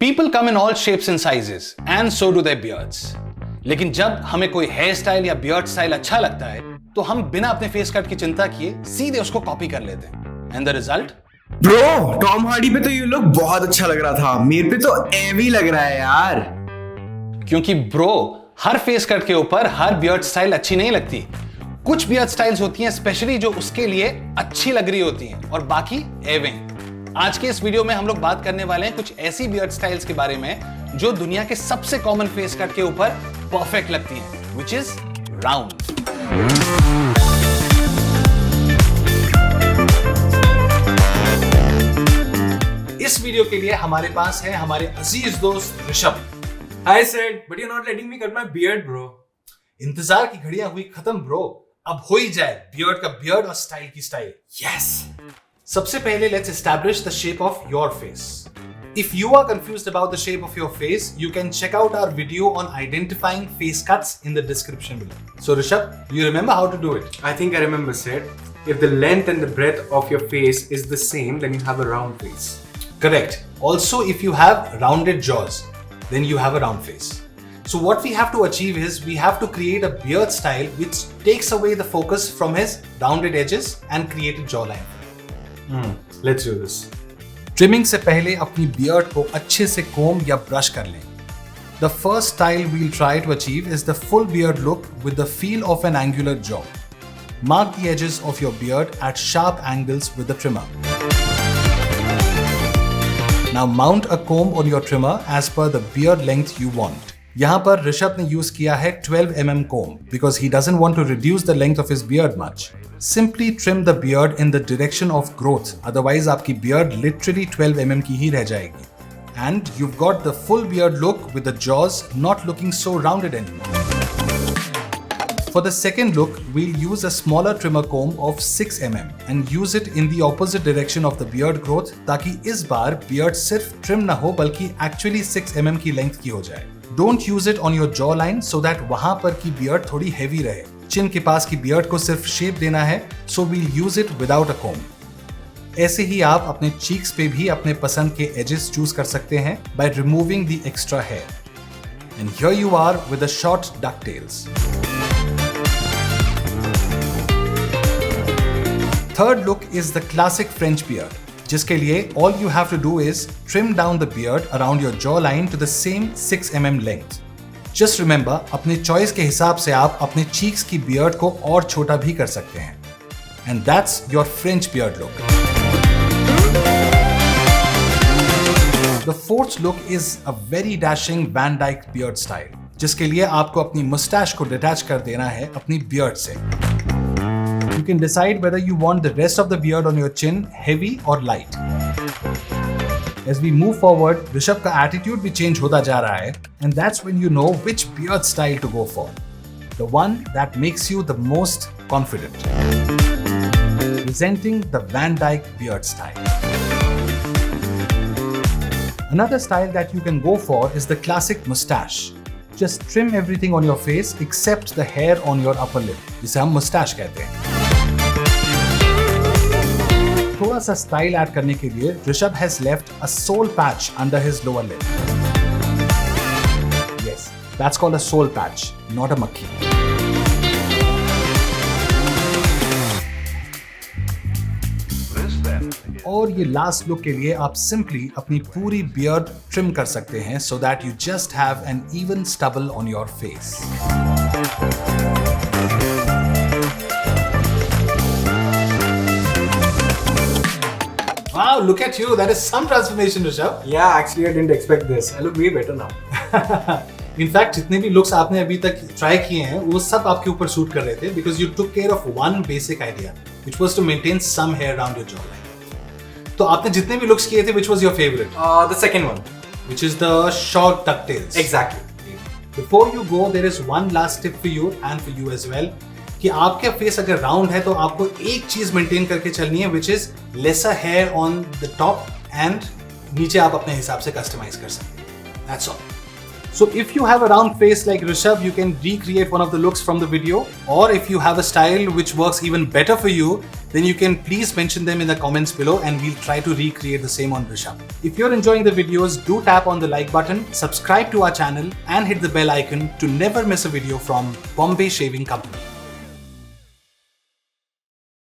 People come in all shapes and sizes and so do their beards. लेकिन जब हमें कोई हेयर स्टाइल या बियर्ड स्टाइल अच्छा लगता है तो हम बिना अपने फेस कट की चिंता किए सीधे उसको कॉपी कर लेते हैं। And the result? Bro, Tom Hardy पे तो ये लुक बहुत अच्छा लग रहा था, मेरे पे तो एवी लग रहा है यार। क्योंकि ब्रो, हर फेस कट के ऊपर हर बियर्ड स्टाइल अच्छी नहीं लगती। कुछ बियर्ड स्टाइल्स होती हैं स्पेशली जो उसके लिए अच्छी लग रही होती हैं और बाकी एवे। आज के इस वीडियो में हम लोग बात करने वाले हैं कुछ ऐसी बियर्ड स्टाइल्स के बारे में जो दुनिया के सबसे कॉमन फेस कट के ऊपर परफेक्ट लगती हैं, which is round. इस वीडियो के लिए हमारे पास है हमारे अजीज दोस्त Rishabh. I said, but you're not letting me cut my beard, bro. इंतजार की घड़ियां हुई खत्म ब्रो, अब हो ही जाए बियर्ड का बियर्ड और स्टाइल की स्टाइल। Yes. सबसे पहले let's establish the shape of your face. If you are confused about the shape of your face, you can check out our video on identifying face cuts in the description below. So Rishabh, you remember how to do it? I think I remember, Sid. If the length and the breadth of your face is the same, then you have a round face. Correct. Also, if you have rounded jaws, then you have a round face. So what we have to achieve is we have to create a beard style which takes away the focus from his rounded edges and create a jawline. Let's do this. Trimming से पहले अपनी beard को अच्छे से कोम या brush कर लें। The first style we'll try to achieve is the full beard look with the feel of an angular jaw. Mark the edges of your beard at sharp angles with the trimmer. Now mount a comb on your trimmer as per the beard length you want. यहाँ पर ऋषभ ने use किया है 12 mm comb because he doesn't want to reduce the length of his beard much. Simply trim the beard in the direction of growth, otherwise आपकी beard literally 12 mm की ही रह जाएगी. And you've got the full beard look with the jaws not looking so rounded anymore. For the second look, we'll use a smaller trimmer comb of 6 mm and use it in the opposite direction of the beard growth ताकि इस बार beard सिर्फ trim ना हो बल्कि actually 6 mm की length की हो जाए. Don't use it on your jawline so that वहां पर की beard थोड़ी heavy रहे. चिन के पास की beard को सिर्फ shape देना है, so we'll use it without a comb. ऐसे ही आप अपने cheeks पे भी अपने पसंद के edges choose कर सकते हैं by removing the extra hair. And here you are with the short ducktails. Third look is the classic French beard, जिसके लिए all you have to do is trim down the beard around your jawline to the same 6 mm length. Just remember, अपने choice के हिसाब से आप अपने cheeks की beard को और छोटा भी कर सकते हैं. And that's your French beard look. The fourth look is a very dashing Van Dyke beard style, जिसके लिए आपको अपनी mustache को detach कर देना है अपनी beard से. You can decide whether you want the rest of the beard on your chin heavy or light. As we move forward, Rishabh का attitude भी change होता जा रहा है, and that's when you know which beard style to go for. The one that makes you the most confident. Presenting the Van Dyke beard style. Another style that you can go for is the classic mustache. Just trim everything on your face except the hair on your upper lip, जिसे हम mustache कहते हैं. थोड़ा सा style add करने के लिए Rishabh has left a soul patch under his lower lip. Yes, that's called a soul patch, not a makhi. और ये लास्ट लुक के लिए आप सिंपली अपनी पूरी बियर्ड ट्रिम कर सकते हैं so that you just have an even stubble on your face. Wow, look at you. That is some transformation, Rishabh. Yeah, actually I didn't expect this. I look way better now. In fact, जितने भी looks आपने अभी तक try किए हैं वो सब आपके ऊपर सूट कर रहे थे because you took care of one basic idea, which was to maintain some hair around your jawline. तो आपने जितने भी looks किए थे, which was your favorite? The second one, which is the short ducktails. Exactly. Before you go, there is one last tip for you and for you as well. कि आपका face अगर round है तो आपको एक चीज मेंटेन करके चलनी है, which is lesser hair on the top and नीचे आप अपने हिसाब से कस्टमाइज कर सकते हैं. That's all. So if you have a round face like Rishabh, you can recreate one of the looks from the video. Or if you have a style which works even better for you, then you can please mention them in the comments below and we'll try to recreate the same on Rishabh. If you're enjoying the videos, do tap on the like button, subscribe to our channel and hit the bell icon to never miss a video from Bombay Shaving Company.